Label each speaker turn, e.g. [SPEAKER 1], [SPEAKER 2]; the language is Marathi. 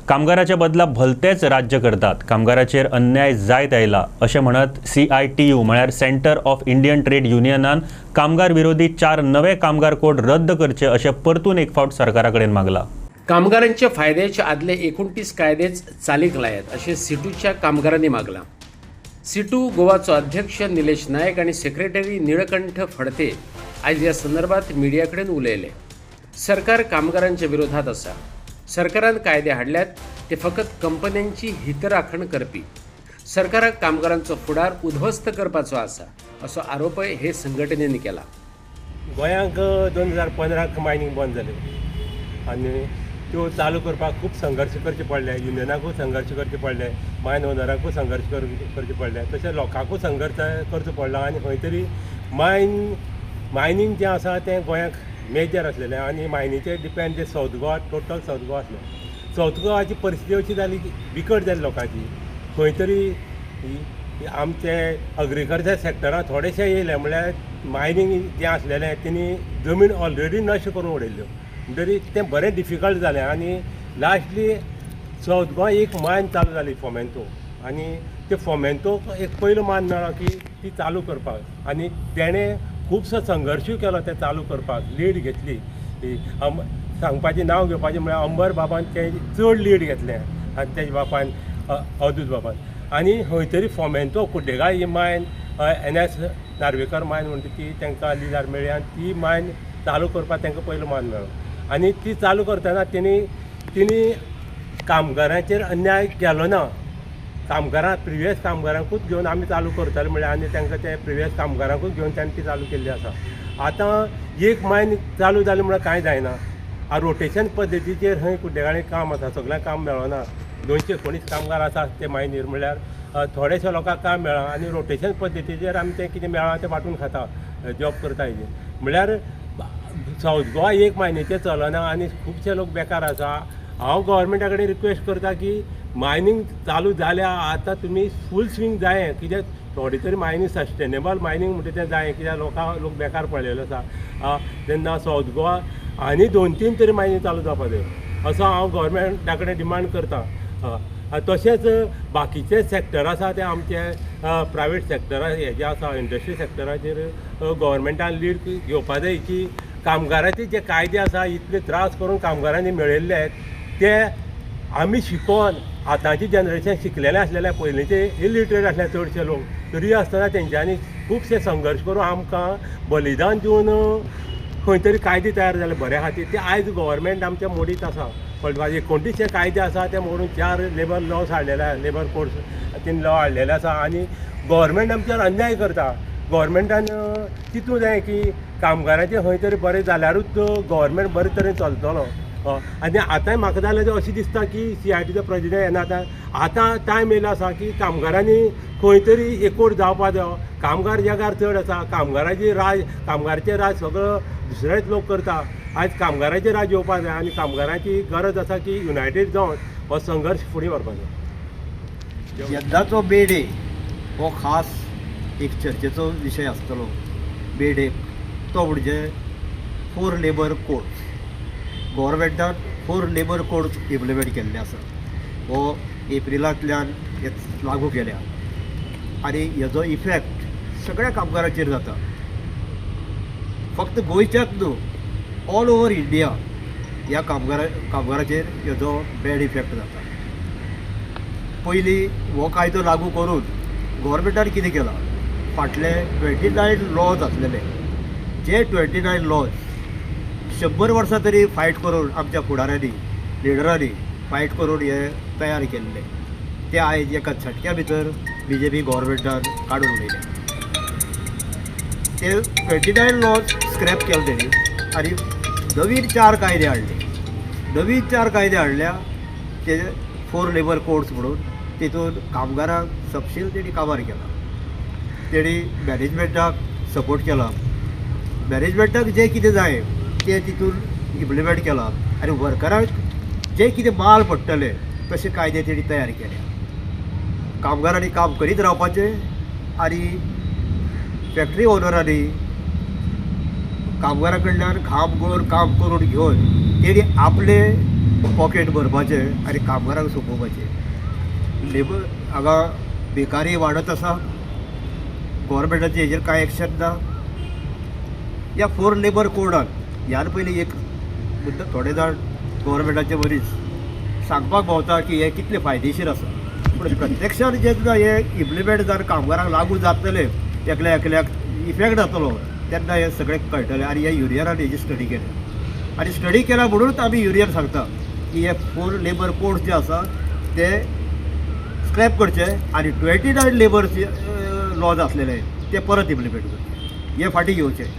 [SPEAKER 1] कामगाराच्या बदला भलतेच राज्य करतात, कामगाराचेर अन्याय जायत आयला अशें म्हणत CITU म्हळ्यार सेंटर ऑफ इंडियन ट्रेड युनियनान कामगार विरोधी 4 नवे कामगार कोड रद्द करचे अशें परतून एक फावट सरकारा कडेन मागला.
[SPEAKER 2] कामगारांच्या फायद्याचे आदले 29 कायदेच चालीक लायात अशें सिटूच्या कामगारांनी मागलां. सिटू गोवाचो अध्यक्ष निलेश नायक आनी सेक्रेटरी निळकंठ फडते आज ह्या संदर्भात मिडिया कडेन उलयले. सरकार कामगारांच्या विरोधात आसा. सरकारान कायदे हाडल्यात ते फकत कंपन्यांची हितराखण करपी. सरकाराक कामगारांचो फुडार उध्वस्त करपाचो आसा असो आरोपय हे संघटनेनी केला.
[SPEAKER 3] गोंयांक 2015 मायनींग बंद जालें आनी त्यो चालू करपाक खूब संघर्श करचे पडले. युनियनाकूय संघर्श करचे पडले, मायन ओनराकूय संघर्श करचे पडले, तशें लोकांकूय संघर्श करचो पडलो. आनी खंय तरी मायनींग जें आसा तें गोंयांक मेजर आसलेलें आनी मायनीचेर डिपेंड जे south Goa, total south Goa आसलें. सावथ गोवाची परिस्थिती अशी जाली की बिकट जाली लोकांची. खंय तरी आमचे अग्रिकल्चर सेक्टरांत थोडेशे येयले, म्हळ्यार मायनींग जें आसलेलें तेणी जमीन ऑलरेडी नश्ट करून उडयल्ल्यो. म्हणटरी तें बरें डिफिकल्ट जालें आनी लास्टली सावथ गोवा एक मायन चालू जाली फोमेंतो. आनी ते फोमेंतोक एक पयलो मान मेळ्ळो की ती चालू करपाक आनी तेणें खुबसो संघर्शूय केलो ते चालू करपाक. लीड घेतली. सांगपाचें नांव घेवपाचें म्हळ्यार अंबर बाबान तें चड लीड घेतलें आनी तेजे बापायन अवधूत बाबान. आनी खंय तरी फोमेंतो कुड्डेगाळ ही मायन NS नार्वेकर मायन म्हणटा ती तांकां लिडार मेळ्ळी आनी ती मायन चालू करपाक तांकां पयलो मान मेळ्ळो. आनी ती चालू करतना तेणी कामगारांचेर अन्याय केलो ना. प्रिवियस कामगारांकूच घेवन आमी चालू करतले म्हळ्यार आनी तांकां ते प्रिवियस कामगारांकूच घेवन तांणी ती चालू केल्ली आसा. आतां एक मायन चालू जाली म्हळ्यार कांय जायना. रोटेशन पद्दतीचेर खंय कुड्डेगाळी काम आसा, सगळ्यांक काम मेळना. 219 कामगार आसा ते मायनीर म्हळ्यार थोडेशे लोकांक काम मेळना आनी रोटेशन पद्दतीचेर आमी तें कितें मेळ्ळा तें वांटून खाता जॉब करता हेजेर. म्हळ्यार सावथ गोवा एक मायनेचेर चलना आनी खुबशे लोक बेकार आसा. हांव गव्हर्मेंटा कडेन रिक्वेस्ट करता की मायनींग चालू जाल्या आतां तुमी फूल स्विंग जायें. कित्याक थोडी तरी मायनींग सस्टेनेबल मायनींग म्हणटा तें जायें, कित्याक लोक बेकार पडलेलो आसा. तेन्ना सावथ गोवा आनी 2-3 तरी मायनींग चालू जावपा जाय असो हांव गव्हर्मेंटा कडेन डिमांड करतां. तशेंच बाकीचे सेक्टर आसा ते आमचे प्रायवेट सेक्टर हेजे आसा, इंडस्ट्री सेक्टराचेर गव्हर्मेंटान लीड घेवपा जाय की कामगाराचे जे कायदे आसा इतले त्रास करून कामगारांनी मेळयल्ले आहेत ते आमी शिकोवन आतांची जनरेशन शिकलेलें आसलेलें, पयलींचे इलिटरेट आसले चडशे लोक, तरी आसतना तेंच्यांनी खुबशे संघर्श करून आमकां बलिदान दिवन खंय तरी कायदे तयार जाले बऱ्या खातीर. ते आयज गव्हर्मेंट आमच्या मोडीत आसा. 29 कायदे आसा ते मोडून 4 लेबर लॉज हाडलेले आसा, लेबर कोड्स 3 लॉ हाडलेले आसा आनी गव्हर्मेंट आमचेर अन्याय करता. गव्हर्मेंटान चिंतूं जाय की कामगारांचें खंय तरी बरें जाल्यारूच गव्हर्मेंट बरे तरेन चलतलो. आनी आतांय म्हाका जाल्यार अशें दिसता की CITUचो प्रेजिडेंट येना आतां टायम येयलो आसा की कामगारांनी खंय तरी एकवट जावपा जायो. कामगार जगार चड आसा, कामगाराचें राज सगळो दुसरेच लोक करता. आयज कामगाराचें राज येवपा जाय आनी कामगारांची गरज आसा की युनायटेड जावन हो संघर्श फुडें व्हरपा जाय.
[SPEAKER 4] यंदाचो मे डे हो खास एक चर्चेचो विशय आसतलो. मे डे तो म्हणजे 4 लेबर कोड्स. गव्हर्मेंटान 4 लेबर कोड्स इम्प्लिमेंट केल्ले आसा. हो एप्रिलांतल्यान लागू केल्या आनी हेजो इफेक्ट सगळ्या कामगारांचेर जाता. फक्त गोंयच्याच न्हू, ऑल ओवर इंडिया ह्या कामगाराचेर हेजो बॅड इफेक्ट जाता. पयलीं हो कायदो लागू करून गव्हर्मेंटान कितें केलां, फाटले 29 लॉज आसलेले, जे 29 लॉज 100 वर्सां तरी फायट करून आमच्या फुडाऱ्यांनी, लिडरांनी फायट करून हे तयार केल्ले, ते आयज एका झटक्या भितर BJP गव्हर्मेंटान काडून उडयले. ते 29 लॉज स्क्रॅप केले तेणी आनी नवीन 4 कायदे हाडल्या. ते 4 लेबर कोड्स म्हणून तितून कामगारांक तपशील तेणी काबार केला. तेणी मॅनेजमेंटाक सपोर्ट केला. मॅनेजमेंटाक जें कितें जाय तें तितून इम्प्लिमेंट केलां आनी वर्करांक जें कितें माल पडटले तशे कायदे तेणी तयार केले. कामगारांनी काम करीत रावपाचें आनी फॅक्टरी ओनरांनी कामगारां कडल्यान काम करून घेवन तेणी आपले पॉकेट भरपाचें आनी कामगारांक सोंपोवपाचें. लेबर हांगा बेकारी वाडत आसा, गोवोरमेंटाचें हेजेर कांय एक्शन ना. ह्या 4 लेबर कोडान ह्यान पयलीं एक मुद्दो थोडे जाण गोवोरमेंटाचे मनीस सांगपाक भोंवता की हे कितले फायदेशीर आसा, पूण प्रत्यक्षान जेन्ना हे इम्प्लिमेंट जावन कामगारांक लागू जातले, एकल्या एकल्याक इफेक्ट जातलो, तेन्ना हे सगळें कळटलें. आनी हे युनियनान हेजी स्टडी केली आनी स्टडी केला म्हणूनच आमी युनियन सांगता की हे 4 लेबर कोड्स जे आसा ते स्क्रॅप करचे आनी 29 लेबर लॉज आसलेले ते परत इम्प्लिमेंट करचे, हे फाटीं घेवचे.